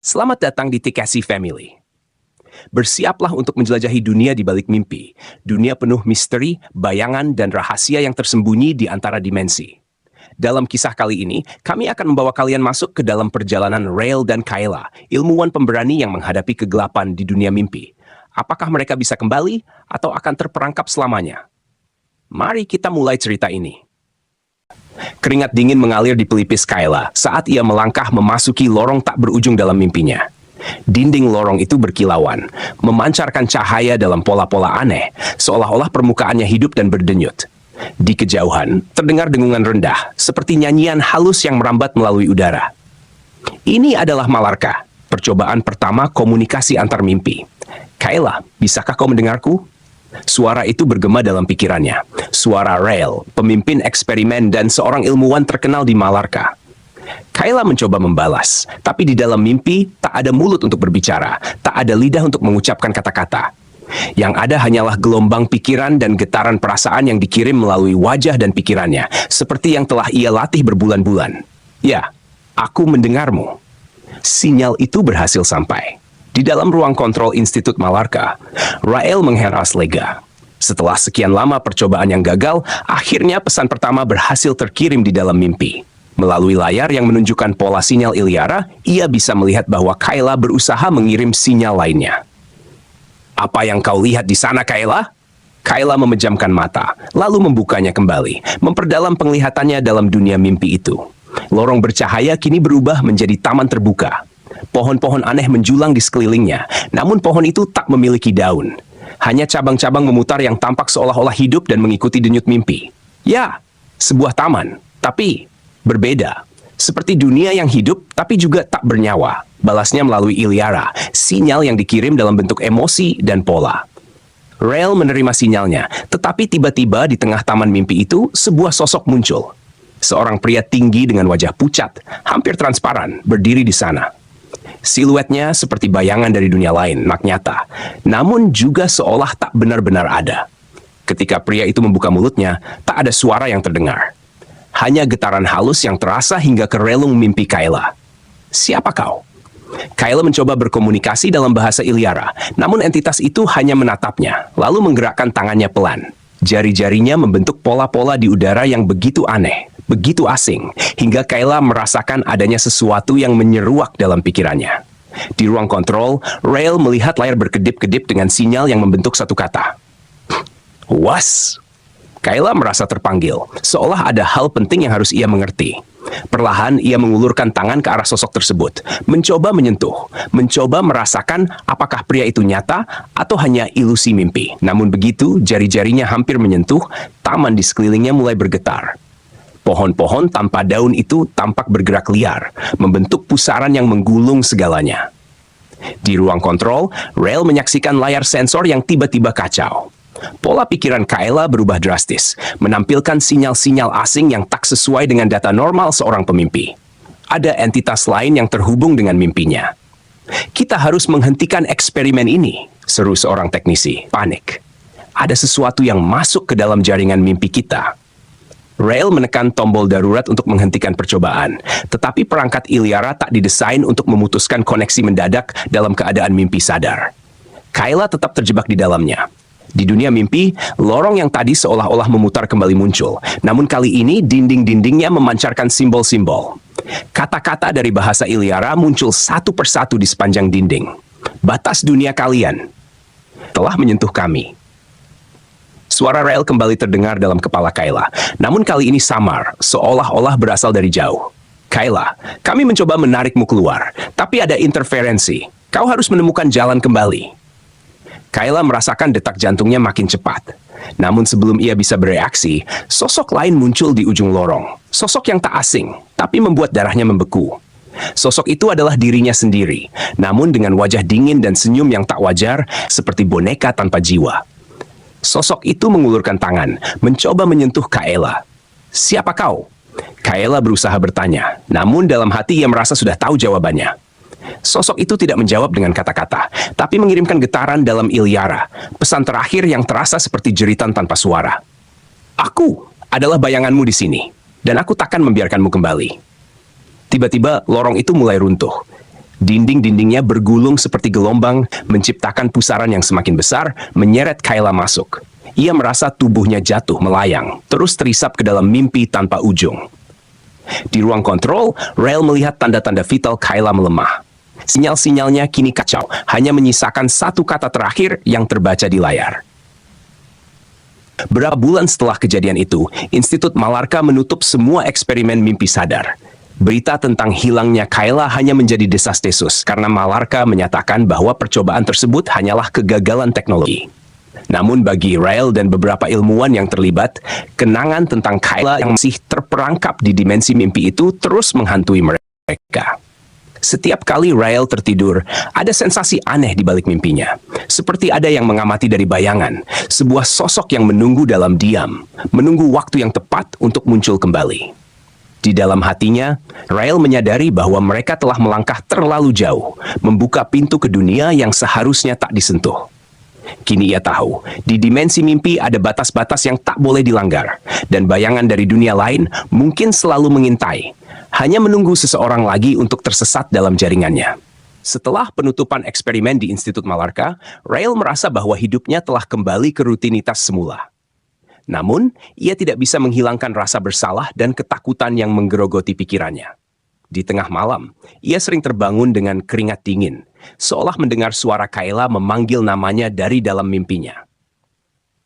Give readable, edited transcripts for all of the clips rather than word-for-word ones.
Selamat datang di Tikasi Family. Bersiaplah untuk menjelajahi dunia di balik mimpi, dunia penuh misteri, bayangan, dan rahasia yang tersembunyi di antara dimensi. Dalam kisah kali ini, kami akan membawa kalian masuk ke dalam perjalanan Rael dan Kayla, ilmuwan pemberani yang menghadapi kegelapan di dunia mimpi. Apakah mereka bisa kembali atau akan terperangkap selamanya? Mari kita mulai cerita ini. Keringat dingin mengalir di pelipis Kayla saat ia melangkah memasuki lorong tak berujung dalam mimpinya. Dinding lorong itu berkilauan, memancarkan cahaya dalam pola-pola aneh, seolah-olah permukaannya hidup dan berdenyut. Di kejauhan, terdengar dengungan rendah, seperti nyanyian halus yang merambat melalui udara. Ini adalah Malarka, percobaan pertama komunikasi antar mimpi. Kayla, bisakah kau mendengarku? Suara itu bergema dalam pikirannya. Suara Rael, pemimpin eksperimen dan seorang ilmuwan terkenal di Malarka. Kayla mencoba membalas, tapi di dalam mimpi tak ada mulut untuk berbicara, tak ada lidah untuk mengucapkan kata-kata. Yang ada hanyalah gelombang pikiran dan getaran perasaan yang dikirim melalui wajah dan pikirannya, seperti yang telah ia latih berbulan-bulan. Ya, aku mendengarmu. Sinyal itu berhasil sampai. Di dalam ruang kontrol Institut Malarka, Rael mengheras lega. Setelah sekian lama percobaan yang gagal, akhirnya pesan pertama berhasil terkirim di dalam mimpi. Melalui layar yang menunjukkan pola sinyal Iliara, ia bisa melihat bahwa Kayla berusaha mengirim sinyal lainnya. Apa yang kau lihat di sana, Kayla? Kayla memejamkan mata, lalu membukanya kembali, memperdalam penglihatannya dalam dunia mimpi itu. Lorong bercahaya kini berubah menjadi taman terbuka. Pohon-pohon aneh menjulang di sekelilingnya, namun pohon itu tak memiliki daun. Hanya cabang-cabang memutar yang tampak seolah-olah hidup dan mengikuti denyut mimpi. Ya, sebuah taman, tapi berbeda. Seperti dunia yang hidup, tapi juga tak bernyawa. Balasnya melalui Iliara, sinyal yang dikirim dalam bentuk emosi dan pola. Rael menerima sinyalnya, tetapi tiba-tiba di tengah taman mimpi itu, sebuah sosok muncul. Seorang pria tinggi dengan wajah pucat, hampir transparan, berdiri di sana. Siluetnya seperti bayangan dari dunia lain, nak nyata, namun juga seolah tak benar-benar ada. Ketika pria itu membuka mulutnya, tak ada suara yang terdengar. Hanya getaran halus yang terasa hingga ke relung mimpi Kayla. Siapa kau? Kayla mencoba berkomunikasi dalam bahasa Iliara, namun entitas itu hanya menatapnya, lalu menggerakkan tangannya pelan. Jari-jarinya membentuk pola-pola di udara yang begitu aneh, begitu asing, hingga Kayla merasakan adanya sesuatu yang menyeruak dalam pikirannya. Di ruang kontrol, Rael melihat layar berkedip-kedip dengan sinyal yang membentuk satu kata. Was! Kayla merasa terpanggil, seolah ada hal penting yang harus ia mengerti. Perlahan ia mengulurkan tangan ke arah sosok tersebut, mencoba menyentuh, mencoba merasakan apakah pria itu nyata atau hanya ilusi mimpi. Namun begitu, jari-jarinya hampir menyentuh, taman di sekelilingnya mulai bergetar. Pohon-pohon tanpa daun itu tampak bergerak liar, membentuk pusaran yang menggulung segalanya. Di ruang kontrol, Rael menyaksikan layar sensor yang tiba-tiba kacau. Pola pikiran Kayla berubah drastis, menampilkan sinyal-sinyal asing yang tak sesuai dengan data normal seorang pemimpi. Ada entitas lain yang terhubung dengan mimpinya. Kita harus menghentikan eksperimen ini, seru seorang teknisi, panik. Ada sesuatu yang masuk ke dalam jaringan mimpi kita. Rael menekan tombol darurat untuk menghentikan percobaan, tetapi perangkat Iliara tak didesain untuk memutuskan koneksi mendadak dalam keadaan mimpi sadar. Kayla tetap terjebak di dalamnya. Di dunia mimpi, lorong yang tadi seolah-olah memutar kembali muncul, namun kali ini dinding-dindingnya memancarkan simbol-simbol. Kata-kata dari bahasa Iliara muncul satu persatu di sepanjang dinding. Batas dunia kalian telah menyentuh kami. Suara Rael kembali terdengar dalam kepala Kayla, namun kali ini samar, seolah-olah berasal dari jauh. Kayla, kami mencoba menarikmu keluar, tapi ada interferensi. Kau harus menemukan jalan kembali. Kayla merasakan detak jantungnya makin cepat. Namun sebelum ia bisa bereaksi, sosok lain muncul di ujung lorong. Sosok yang tak asing, tapi membuat darahnya membeku. Sosok itu adalah dirinya sendiri, namun dengan wajah dingin dan senyum yang tak wajar, seperti boneka tanpa jiwa. Sosok itu mengulurkan tangan, mencoba menyentuh Kayla. Siapa kau? Kayla berusaha bertanya, namun dalam hati ia merasa sudah tahu jawabannya. Sosok itu tidak menjawab dengan kata-kata, tapi mengirimkan getaran dalam Iliara, pesan terakhir yang terasa seperti jeritan tanpa suara. Aku adalah bayanganmu di sini, dan aku takkan membiarkanmu kembali. Tiba-tiba lorong itu mulai runtuh. Dinding-dindingnya bergulung seperti gelombang, menciptakan pusaran yang semakin besar, menyeret Kayla masuk. Ia merasa tubuhnya jatuh melayang, terus terisap ke dalam mimpi tanpa ujung. Di ruang kontrol, Rael melihat tanda-tanda vital Kayla melemah. Sinyal-sinyalnya kini kacau, hanya menyisakan satu kata terakhir yang terbaca di layar. Berapa bulan setelah kejadian itu, Institut Malarka menutup semua eksperimen mimpi sadar. Berita tentang hilangnya Kayla hanya menjadi desas-desus karena Malarka menyatakan bahwa percobaan tersebut hanyalah kegagalan teknologi. Namun bagi Rael dan beberapa ilmuwan yang terlibat, kenangan tentang Kayla yang masih terperangkap di dimensi mimpi itu terus menghantui mereka. Setiap kali Rael tertidur, ada sensasi aneh di balik mimpinya. Seperti ada yang mengamati dari bayangan, sebuah sosok yang menunggu dalam diam, menunggu waktu yang tepat untuk muncul kembali. Di dalam hatinya, Rael menyadari bahwa mereka telah melangkah terlalu jauh, membuka pintu ke dunia yang seharusnya tak disentuh. Kini ia tahu, di dimensi mimpi ada batas-batas yang tak boleh dilanggar, dan bayangan dari dunia lain mungkin selalu mengintai, hanya menunggu seseorang lagi untuk tersesat dalam jaringannya. Setelah penutupan eksperimen di Institut Malarka, Rael merasa bahwa hidupnya telah kembali ke rutinitas semula. Namun, ia tidak bisa menghilangkan rasa bersalah dan ketakutan yang menggerogoti pikirannya. Di tengah malam, ia sering terbangun dengan keringat dingin, seolah mendengar suara Kayla memanggil namanya dari dalam mimpinya.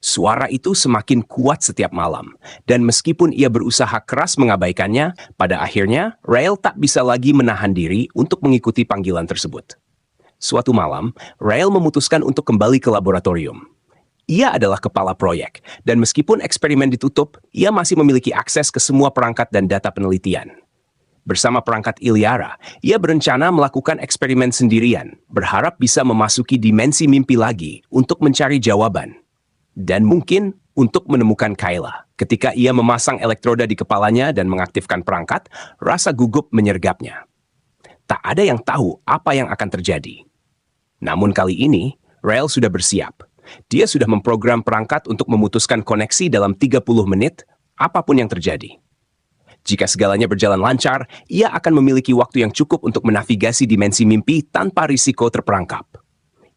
Suara itu semakin kuat setiap malam, dan meskipun ia berusaha keras mengabaikannya, pada akhirnya Rael tak bisa lagi menahan diri untuk mengikuti panggilan tersebut. Suatu malam, Rael memutuskan untuk kembali ke laboratorium. Ia adalah kepala proyek, dan meskipun eksperimen ditutup, ia masih memiliki akses ke semua perangkat dan data penelitian. Bersama perangkat Iliara, ia berencana melakukan eksperimen sendirian, berharap bisa memasuki dimensi mimpi lagi untuk mencari jawaban. Dan mungkin untuk menemukan Kayla. Ketika ia memasang elektroda di kepalanya dan mengaktifkan perangkat, rasa gugup menyergapnya. Tak ada yang tahu apa yang akan terjadi. Namun kali ini, Rael sudah bersiap. Dia sudah memprogram perangkat untuk memutuskan koneksi dalam 30 menit, apapun yang terjadi. Jika segalanya berjalan lancar, ia akan memiliki waktu yang cukup untuk menavigasi dimensi mimpi tanpa risiko terperangkap.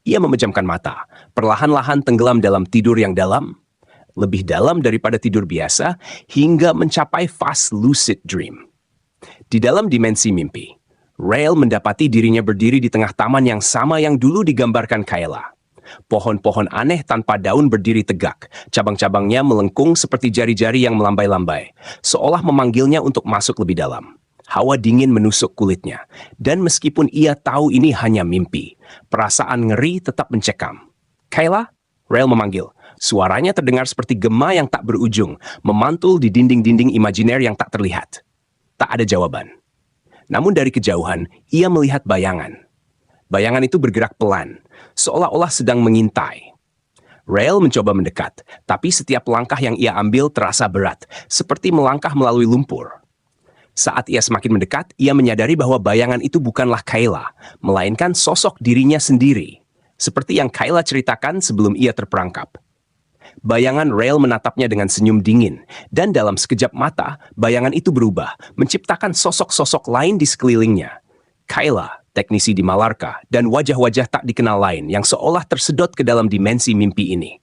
Ia memejamkan mata, perlahan-lahan tenggelam dalam tidur yang dalam, lebih dalam daripada tidur biasa, hingga mencapai fase lucid dream. Di dalam dimensi mimpi, Rael mendapati dirinya berdiri di tengah taman yang sama yang dulu digambarkan Kayla. Pohon-pohon aneh tanpa daun berdiri tegak, cabang-cabangnya melengkung seperti jari-jari yang melambai-lambai, seolah memanggilnya untuk masuk lebih dalam. Hawa dingin menusuk kulitnya, dan meskipun ia tahu ini hanya mimpi, perasaan ngeri tetap mencekam. Kayla? Rael memanggil. Suaranya terdengar seperti gema yang tak berujung, memantul di dinding-dinding imajiner yang tak terlihat. Tak ada jawaban. Namun dari kejauhan, ia melihat bayangan. Bayangan itu bergerak pelan, seolah-olah sedang mengintai. Rael mencoba mendekat, tapi setiap langkah yang ia ambil terasa berat, seperti melangkah melalui lumpur. Saat ia semakin mendekat, ia menyadari bahwa bayangan itu bukanlah Kayla, melainkan sosok dirinya sendiri, seperti yang Kayla ceritakan sebelum ia terperangkap. Bayangan Rael menatapnya dengan senyum dingin, dan dalam sekejap mata, bayangan itu berubah, menciptakan sosok-sosok lain di sekelilingnya. Kayla, teknisi di Malarka, dan wajah-wajah tak dikenal lain yang seolah tersedot ke dalam dimensi mimpi ini.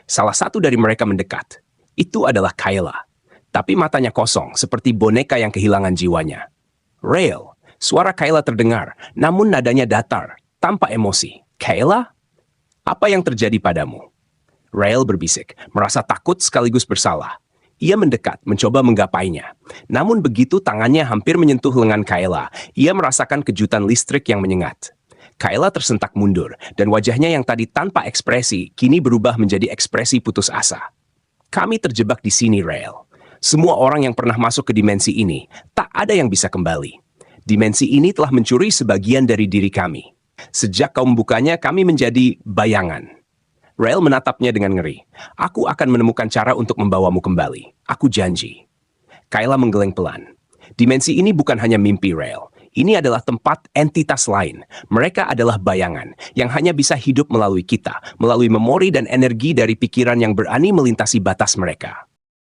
Salah satu dari mereka mendekat. Itu adalah Kayla. Tapi matanya kosong, seperti boneka yang kehilangan jiwanya. Rael, suara Kayla terdengar, namun nadanya datar, tanpa emosi. Kayla? Apa yang terjadi padamu? Rael berbisik, merasa takut sekaligus bersalah. Ia mendekat, mencoba menggapainya. Namun begitu tangannya hampir menyentuh lengan Kayla, ia merasakan kejutan listrik yang menyengat. Kayla tersentak mundur, dan wajahnya yang tadi tanpa ekspresi, kini berubah menjadi ekspresi putus asa. Kami terjebak di sini, Rael. Semua orang yang pernah masuk ke dimensi ini, tak ada yang bisa kembali. Dimensi ini telah mencuri sebagian dari diri kami. Sejak kau membukanya, kami menjadi bayangan. Rael menatapnya dengan ngeri. Aku akan menemukan cara untuk membawamu kembali. Aku janji. Kayla menggeleng pelan. Dimensi ini bukan hanya mimpi, Rael. Ini adalah tempat entitas lain. Mereka adalah bayangan yang hanya bisa hidup melalui kita, melalui memori dan energi dari pikiran yang berani melintasi batas mereka.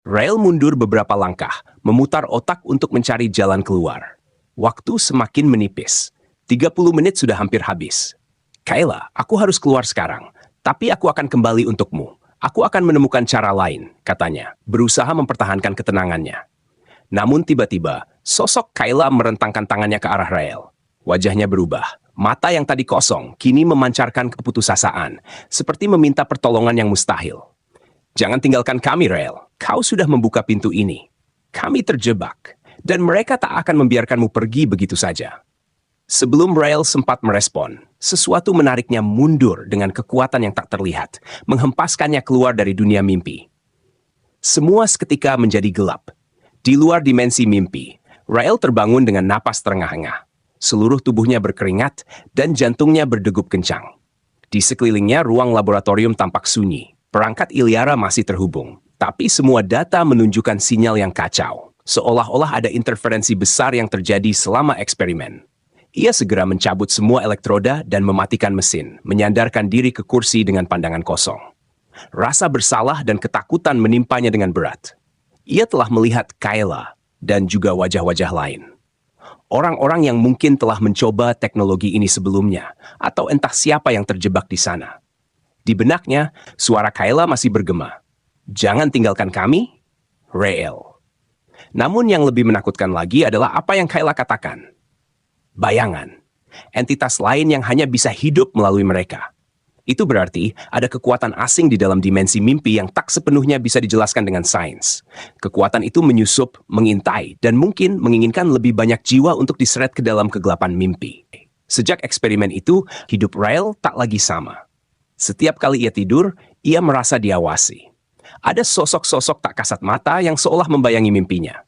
Rael mundur beberapa langkah, memutar otak untuk mencari jalan keluar. Waktu semakin menipis. 30 menit sudah hampir habis. Kayla, aku harus keluar sekarang, tapi aku akan kembali untukmu. Aku akan menemukan cara lain, katanya, berusaha mempertahankan ketenangannya. Namun tiba-tiba, sosok Kayla merentangkan tangannya ke arah Rael. Wajahnya berubah. Mata yang tadi kosong kini memancarkan keputusasaan, seperti meminta pertolongan yang mustahil. Jangan tinggalkan kami, Rael. Kau sudah membuka pintu ini. Kami terjebak, dan mereka tak akan membiarkanmu pergi begitu saja. Sebelum Rael sempat merespon, sesuatu menariknya mundur dengan kekuatan yang tak terlihat, menghempaskannya keluar dari dunia mimpi. Semua seketika menjadi gelap. Di luar dimensi mimpi, Rael terbangun dengan napas terengah-engah. Seluruh tubuhnya berkeringat dan jantungnya berdegup kencang. Di sekelilingnya ruang laboratorium tampak sunyi. Perangkat Iliara masih terhubung, tapi semua data menunjukkan sinyal yang kacau. Seolah-olah ada interferensi besar yang terjadi selama eksperimen. Ia segera mencabut semua elektroda dan mematikan mesin, menyandarkan diri ke kursi dengan pandangan kosong. Rasa bersalah dan ketakutan menimpanya dengan berat. Ia telah melihat Kayla dan juga wajah-wajah lain. Orang-orang yang mungkin telah mencoba teknologi ini sebelumnya, atau entah siapa yang terjebak di sana. Di benaknya, suara Kayla masih bergema. Jangan tinggalkan kami, Rael. Namun yang lebih menakutkan lagi adalah apa yang Kayla katakan. Bayangan, entitas lain yang hanya bisa hidup melalui mereka. Itu berarti ada kekuatan asing di dalam dimensi mimpi yang tak sepenuhnya bisa dijelaskan dengan sains. Kekuatan itu menyusup, mengintai, dan mungkin menginginkan lebih banyak jiwa untuk diseret ke dalam kegelapan mimpi. Sejak eksperimen itu, hidup Rael tak lagi sama. Setiap kali ia tidur, ia merasa diawasi. Ada sosok-sosok tak kasat mata yang seolah membayangi mimpinya.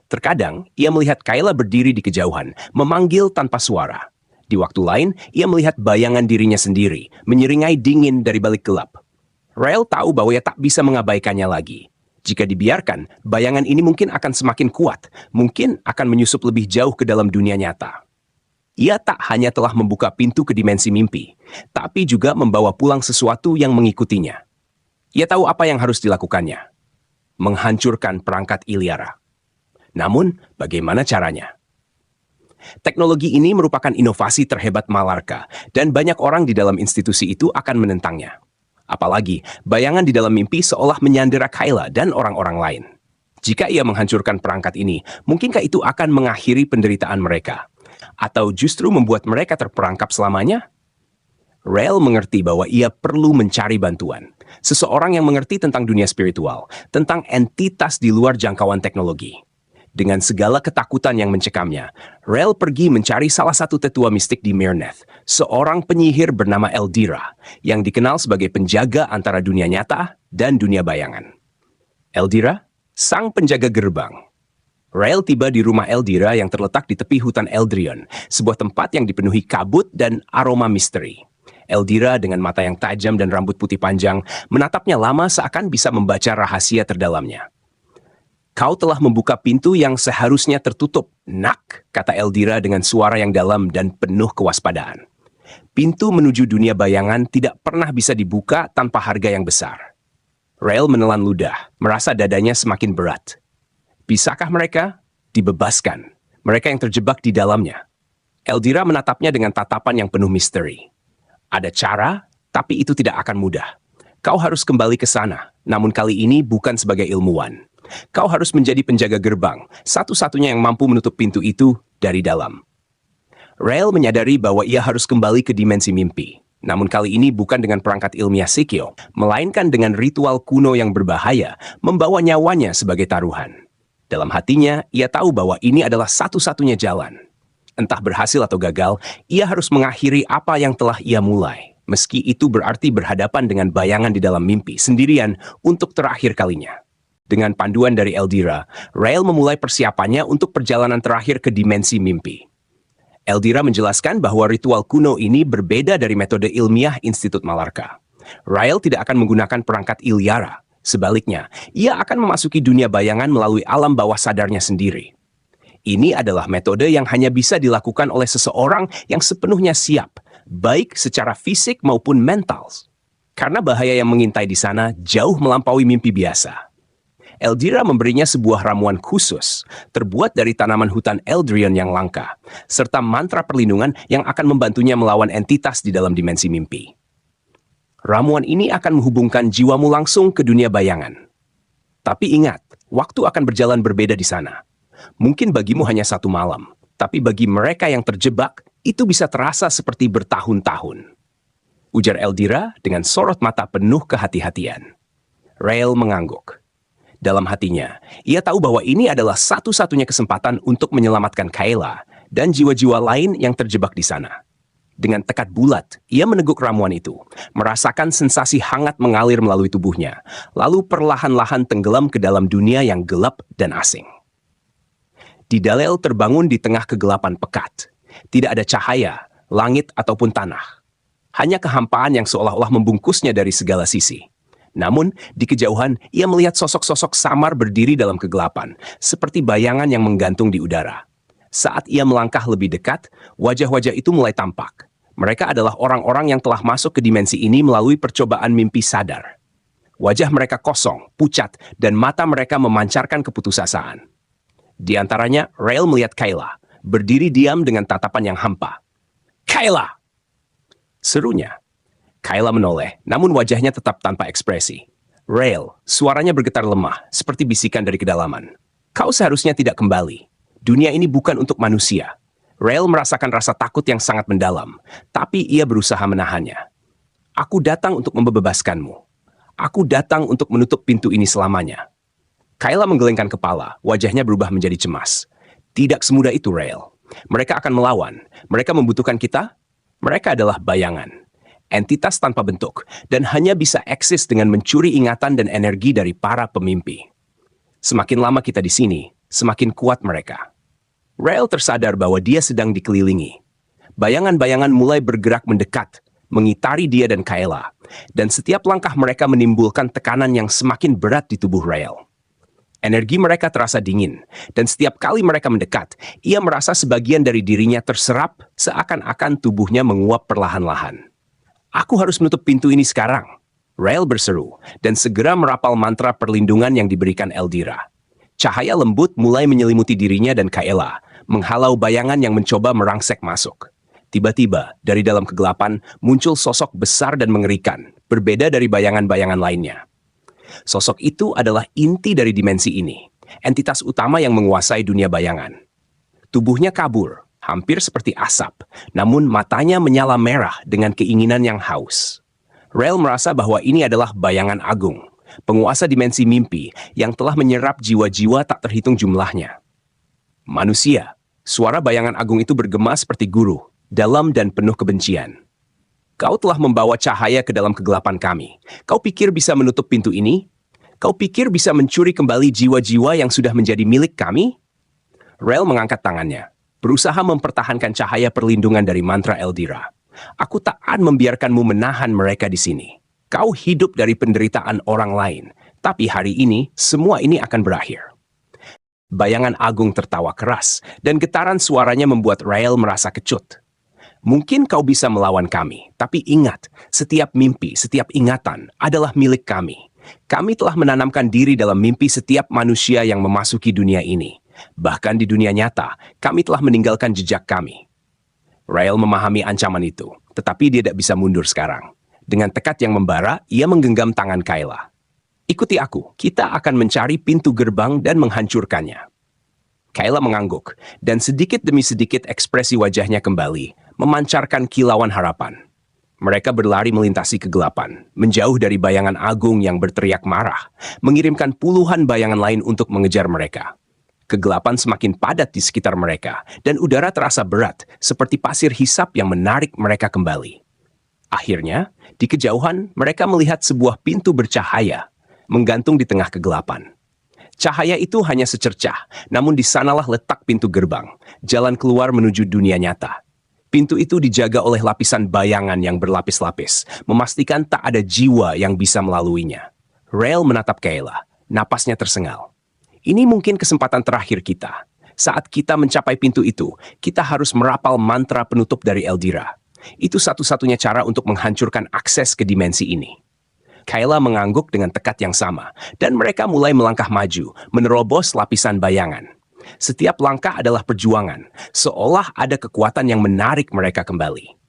Terkadang, ia melihat Kayla berdiri di kejauhan, memanggil tanpa suara. Di waktu lain, ia melihat bayangan dirinya sendiri, menyeringai dingin dari balik gelap. Rael tahu bahwa ia tak bisa mengabaikannya lagi. Jika dibiarkan, bayangan ini mungkin akan semakin kuat, mungkin akan menyusup lebih jauh ke dalam dunia nyata. Ia tak hanya telah membuka pintu ke dimensi mimpi, tapi juga membawa pulang sesuatu yang mengikutinya. Ia tahu apa yang harus dilakukannya. Menghancurkan perangkat Iliara. Namun, bagaimana caranya? Teknologi ini merupakan inovasi terhebat Malarca, dan banyak orang di dalam institusi itu akan menentangnya. Apalagi, bayangan di dalam mimpi seolah menyandera Kayla dan orang-orang lain. Jika ia menghancurkan perangkat ini, mungkinkah itu akan mengakhiri penderitaan mereka? Atau justru membuat mereka terperangkap selamanya? Rael mengerti bahwa ia perlu mencari bantuan. Seseorang yang mengerti tentang dunia spiritual, tentang entitas di luar jangkauan teknologi. Dengan segala ketakutan yang mencekamnya, Rael pergi mencari salah satu tetua mistik di Mirneth, seorang penyihir bernama Eldira, yang dikenal sebagai penjaga antara dunia nyata dan dunia bayangan. Eldira, sang penjaga gerbang. Rael tiba di rumah Eldira yang terletak di tepi hutan Eldrion, sebuah tempat yang dipenuhi kabut dan aroma misteri. Eldira dengan mata yang tajam dan rambut putih panjang menatapnya lama seakan bisa membaca rahasia terdalamnya. Kau telah membuka pintu yang seharusnya tertutup, nak, kata Eldira dengan suara yang dalam dan penuh kewaspadaan. Pintu menuju dunia bayangan tidak pernah bisa dibuka tanpa harga yang besar. Rael menelan ludah, merasa dadanya semakin berat. Bisakah mereka dibebaskan? Mereka yang terjebak di dalamnya. Eldira menatapnya dengan tatapan yang penuh misteri. Ada cara, tapi itu tidak akan mudah. Kau harus kembali ke sana, namun kali ini bukan sebagai ilmuwan. Kau harus menjadi penjaga gerbang, satu-satunya yang mampu menutup pintu itu dari dalam. Rael menyadari bahwa ia harus kembali ke dimensi mimpi. Namun kali ini bukan dengan perangkat ilmiah Sikyo, melainkan dengan ritual kuno yang berbahaya, membawa nyawanya sebagai taruhan. Dalam hatinya, ia tahu bahwa ini adalah satu-satunya jalan. Entah berhasil atau gagal, ia harus mengakhiri apa yang telah ia mulai. Meski itu berarti berhadapan dengan bayangan di dalam mimpi sendirian untuk terakhir kalinya. Dengan panduan dari Eldira, Rael memulai persiapannya untuk perjalanan terakhir ke dimensi mimpi. Eldira menjelaskan bahwa ritual kuno ini berbeda dari metode ilmiah Institut Malarca. Rael tidak akan menggunakan perangkat Iliara. Sebaliknya, ia akan memasuki dunia bayangan melalui alam bawah sadarnya sendiri. Ini adalah metode yang hanya bisa dilakukan oleh seseorang yang sepenuhnya siap, baik secara fisik maupun mental. Karena bahaya yang mengintai di sana jauh melampaui mimpi biasa. Eldira memberinya sebuah ramuan khusus, terbuat dari tanaman hutan Eldrion yang langka, serta mantra perlindungan yang akan membantunya melawan entitas di dalam dimensi mimpi. Ramuan ini akan menghubungkan jiwamu langsung ke dunia bayangan. Tapi ingat, waktu akan berjalan berbeda di sana. Mungkin bagimu hanya 1 malam, tapi bagi mereka yang terjebak, itu bisa terasa seperti bertahun-tahun. Ujar Eldira dengan sorot mata penuh kehati-hatian. Rael mengangguk. Dalam hatinya, ia tahu bahwa ini adalah satu-satunya kesempatan untuk menyelamatkan Kayla dan jiwa-jiwa lain yang terjebak di sana. Dengan tekad bulat, ia meneguk ramuan itu, merasakan sensasi hangat mengalir melalui tubuhnya, lalu perlahan-lahan tenggelam ke dalam dunia yang gelap dan asing. Didalel terbangun di tengah kegelapan pekat. Tidak ada cahaya, langit ataupun tanah. Hanya kehampaan yang seolah-olah membungkusnya dari segala sisi. Namun, di kejauhan, ia melihat sosok-sosok samar berdiri dalam kegelapan, seperti bayangan yang menggantung di udara. Saat ia melangkah lebih dekat, wajah-wajah itu mulai tampak. Mereka adalah orang-orang yang telah masuk ke dimensi ini melalui percobaan mimpi sadar. Wajah mereka kosong, pucat, dan mata mereka memancarkan keputusasaan. Di antaranya, Rael melihat Kayla, berdiri diam dengan tatapan yang hampa. "Kayla!" serunya. Kayla menoleh, namun wajahnya tetap tanpa ekspresi. Rael, suaranya bergetar lemah, seperti bisikan dari kedalaman. "Kau seharusnya tidak kembali. Dunia ini bukan untuk manusia." Rael merasakan rasa takut yang sangat mendalam, tapi ia berusaha menahannya. "Aku datang untuk membebaskanmu. Aku datang untuk menutup pintu ini selamanya." Kayla menggelengkan kepala, wajahnya berubah menjadi cemas. "Tidak semudah itu, Rael. Mereka akan melawan. Mereka membutuhkan kita. Mereka adalah bayangan. Entitas tanpa bentuk, dan hanya bisa eksis dengan mencuri ingatan dan energi dari para pemimpi. Semakin lama kita di sini, semakin kuat mereka." Rael tersadar bahwa dia sedang dikelilingi. Bayangan-bayangan mulai bergerak mendekat, mengitari dia dan Kayla, dan setiap langkah mereka menimbulkan tekanan yang semakin berat di tubuh Rael. Energi mereka terasa dingin, dan setiap kali mereka mendekat, ia merasa sebagian dari dirinya terserap seakan-akan tubuhnya menguap perlahan-lahan. "Aku harus menutup pintu ini sekarang," Rael berseru, dan segera merapal mantra perlindungan yang diberikan Eldira. Cahaya lembut mulai menyelimuti dirinya dan Kayla, menghalau bayangan yang mencoba merangsek masuk. Tiba-tiba, dari dalam kegelapan, muncul sosok besar dan mengerikan, berbeda dari bayangan-bayangan lainnya. Sosok itu adalah inti dari dimensi ini, entitas utama yang menguasai dunia bayangan. Tubuhnya kabur, hampir seperti asap, namun matanya menyala merah dengan keinginan yang haus. Rael merasa bahwa ini adalah bayangan agung, penguasa dimensi mimpi yang telah menyerap jiwa-jiwa tak terhitung jumlahnya. "Manusia," suara bayangan agung itu bergema seperti guru, dalam dan penuh kebencian. "Kau telah membawa cahaya ke dalam kegelapan kami. Kau pikir bisa menutup pintu ini? Kau pikir bisa mencuri kembali jiwa-jiwa yang sudah menjadi milik kami?" Rael mengangkat tangannya, berusaha mempertahankan cahaya perlindungan dari mantra Eldira. "Aku tak akan membiarkanmu menahan mereka di sini. Kau hidup dari penderitaan orang lain, tapi hari ini semua ini akan berakhir." Bayangan agung tertawa keras, dan getaran suaranya membuat Rael merasa kecut. "Mungkin kau bisa melawan kami, tapi ingat, setiap mimpi, setiap ingatan adalah milik kami. Kami telah menanamkan diri dalam mimpi setiap manusia yang memasuki dunia ini. Bahkan di dunia nyata, kami telah meninggalkan jejak kami." Rael memahami ancaman itu, tetapi dia tidak bisa mundur sekarang. Dengan tekad yang membara, ia menggenggam tangan Kayla. "Ikuti aku, kita akan mencari pintu gerbang dan menghancurkannya." Kayla mengangguk, dan sedikit demi sedikit ekspresi wajahnya kembali, memancarkan kilauan harapan. Mereka berlari melintasi kegelapan, menjauh dari bayangan agung yang berteriak marah, mengirimkan puluhan bayangan lain untuk mengejar mereka. Kegelapan semakin padat di sekitar mereka, dan udara terasa berat, seperti pasir hisap yang menarik mereka kembali. Akhirnya, di kejauhan, mereka melihat sebuah pintu bercahaya, menggantung di tengah kegelapan. Cahaya itu hanya secercah, namun di sanalah letak pintu gerbang, jalan keluar menuju dunia nyata. Pintu itu dijaga oleh lapisan bayangan yang berlapis-lapis, memastikan tak ada jiwa yang bisa melaluinya. Rael menatap Kayla, napasnya tersengal. "Ini mungkin kesempatan terakhir kita. Saat kita mencapai pintu itu, kita harus merapal mantra penutup dari Eldira. Itu satu-satunya cara untuk menghancurkan akses ke dimensi ini." Kayla mengangguk dengan tekad yang sama, dan mereka mulai melangkah maju, menerobos lapisan bayangan. Setiap langkah adalah perjuangan, seolah ada kekuatan yang menarik mereka kembali.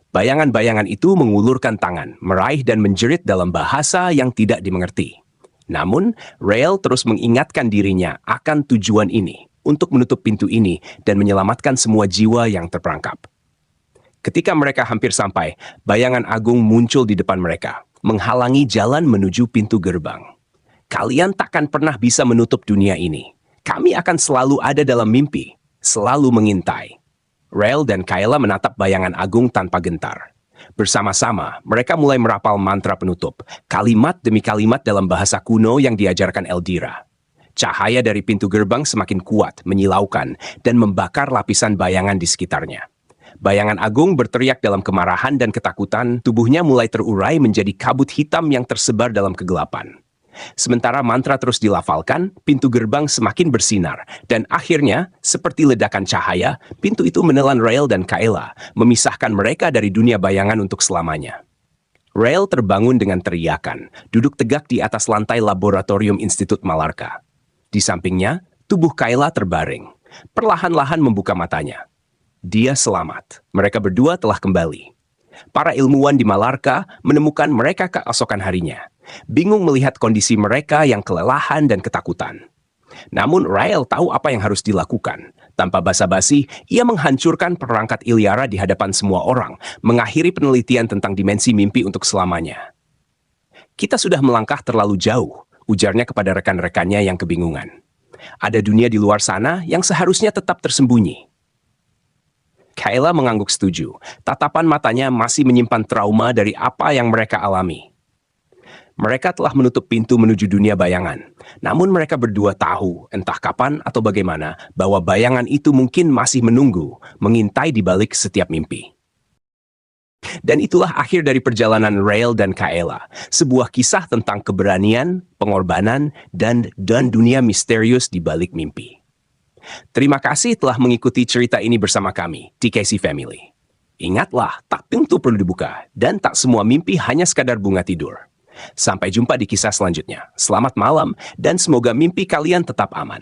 Bayangan-bayangan itu mengulurkan tangan, meraih dan menjerit dalam bahasa yang tidak dimengerti. Namun, Rael terus mengingatkan dirinya akan tujuan ini, untuk menutup pintu ini dan menyelamatkan semua jiwa yang terperangkap. Ketika mereka hampir sampai, bayangan agung muncul di depan mereka, menghalangi jalan menuju pintu gerbang. Kalian takkan pernah bisa menutup dunia ini. Kami akan selalu ada dalam mimpi, selalu mengintai. Rael dan Kayla menatap bayangan agung tanpa gentar. Bersama-sama, mereka mulai merapal mantra penutup, kalimat demi kalimat dalam bahasa kuno yang diajarkan Eldira. Cahaya dari pintu gerbang semakin kuat, menyilaukan, dan membakar lapisan bayangan di sekitarnya. Bayangan agung berteriak dalam kemarahan dan ketakutan, tubuhnya mulai terurai menjadi kabut hitam yang tersebar dalam kegelapan. Sementara mantra terus dilafalkan, pintu gerbang semakin bersinar, dan akhirnya, seperti ledakan cahaya, pintu itu menelan Rael dan Kayla, memisahkan mereka dari dunia bayangan untuk selamanya. Rael terbangun dengan teriakan, duduk tegak di atas lantai laboratorium Institut Malarka. Di sampingnya, tubuh Kayla terbaring, perlahan-lahan membuka matanya. Dia selamat. Mereka berdua telah kembali. Para ilmuwan di Malarka menemukan mereka keesokan harinya, bingung melihat kondisi mereka yang kelelahan dan ketakutan. Namun Rael tahu apa yang harus dilakukan. Tanpa basa-basi, ia menghancurkan perangkat Iliara di hadapan semua orang, mengakhiri penelitian tentang dimensi mimpi untuk selamanya. Kita sudah melangkah terlalu jauh, ujarnya kepada rekan-rekannya yang kebingungan. Ada dunia di luar sana yang seharusnya tetap tersembunyi. Kayla mengangguk setuju. Tatapan matanya masih menyimpan trauma dari apa yang mereka alami. Mereka telah menutup pintu menuju dunia bayangan. Namun mereka berdua tahu, entah kapan atau bagaimana, bahwa bayangan itu mungkin masih menunggu, mengintai di balik setiap mimpi. Dan itulah akhir dari perjalanan Rael dan Kayla. Sebuah kisah tentang keberanian, pengorbanan, dan dunia misterius di balik mimpi. Terima kasih telah mengikuti cerita ini bersama kami, TKC Family. Ingatlah, tak pintu perlu dibuka, dan tak semua mimpi hanya sekadar bunga tidur. Sampai jumpa di kisah selanjutnya. Selamat malam, dan semoga mimpi kalian tetap aman.